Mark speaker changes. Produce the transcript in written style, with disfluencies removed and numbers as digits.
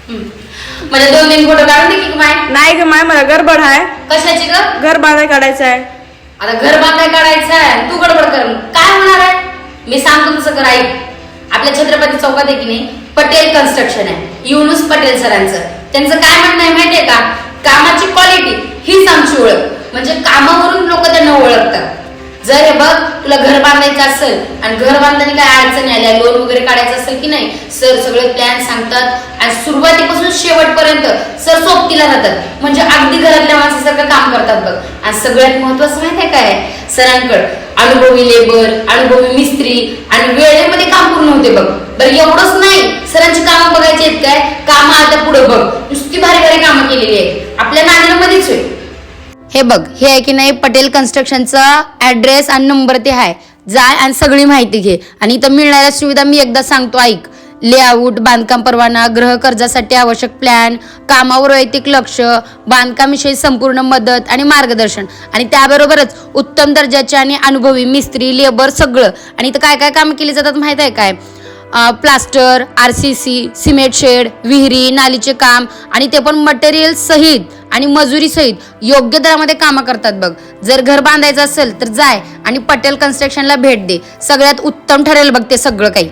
Speaker 1: म्हणजे 2-3 फोटो काढून दे की माय.
Speaker 2: नाही ग माय, मला गडबड आहे.
Speaker 1: कशाची ग?
Speaker 2: घर बांधाय काढायचं आहे.
Speaker 1: आता घर बांधाय काढायचं आहे, तू गडबड कर. काय होणार आहे? मी सांगतो तसं कर. ऐक, आपल्या छत्रपती चौकात आहे की नाही, पटेल कन्स्ट्रक्शन आहे, युनुस पटेल सरांचं. त्यांचं काय म्हणणं आहे माहितीये का? कामाची क्वालिटी हीच आमची ओळख. म्हणजे कामावरून लोक त्यांना ओळखतात. जर हे बघ, तुला घर बांधायचं असेल आणि घर बांधताना काय अडचणी आल्या, लोन वगैरे काढायचं असेल की नाही, सर सगळे प्लॅन सांगतात आणि सुरुवातीपासून शेवटपर्यंत सर सोबतीला राहतात. म्हणजे अगदी घरातल्या माणसासारखं काम करतात बघ. आणि सगळ्यात महत्वाचं माहिती आहे काय? सरांकडे अनुभवी लेबर, अनुभवी मिस्त्री आणि वेळेमध्ये काम पूर्ण होते बघ. बरं एवढंच नाही, सरांची कामं बघायची आहेत काय? कामं आता पुढे बघ, नुसती भारी भारी कामं केलेली आहेत आपल्या नांदेडमध्येच होय. हे बघ, हे आहे की नाही पटेल कन्स्ट्रक्शनचा ऍड्रेस आणि नंबर ते आहे. जाय आणि सगळी माहिती घे. आणि इथं मिळणाऱ्या सुविधा मी एकदा सांगतो, ऐक. लेआउट, बांधकाम परवाना, गृह कर्जासाठी आवश्यक प्लॅन, कामावर वैयक्तिक लक्ष, बांधकामविषयी संपूर्ण मदत आणि मार्गदर्शन, आणि त्याबरोबरच उत्तम दर्जाचे आणि अनुभवी मिस्त्री, लेबर सगळं. आणि इथं काय काय कामं केली जातात माहित आहे काय? प्लास्टर, RCC, सिमेंट शेड, विहिरी, नालीचे काम, आणि ते पण मटेरियल सहित आणि मजुरी सहित योग्य दरामध्ये कामं करतात बघ. जर घर बांधायचं असेल तर जाय आणि पटेल कन्स्ट्रक्शनला भेट दे. सगळ्यात उत्तम ठरेल बघ ते सगळं काही.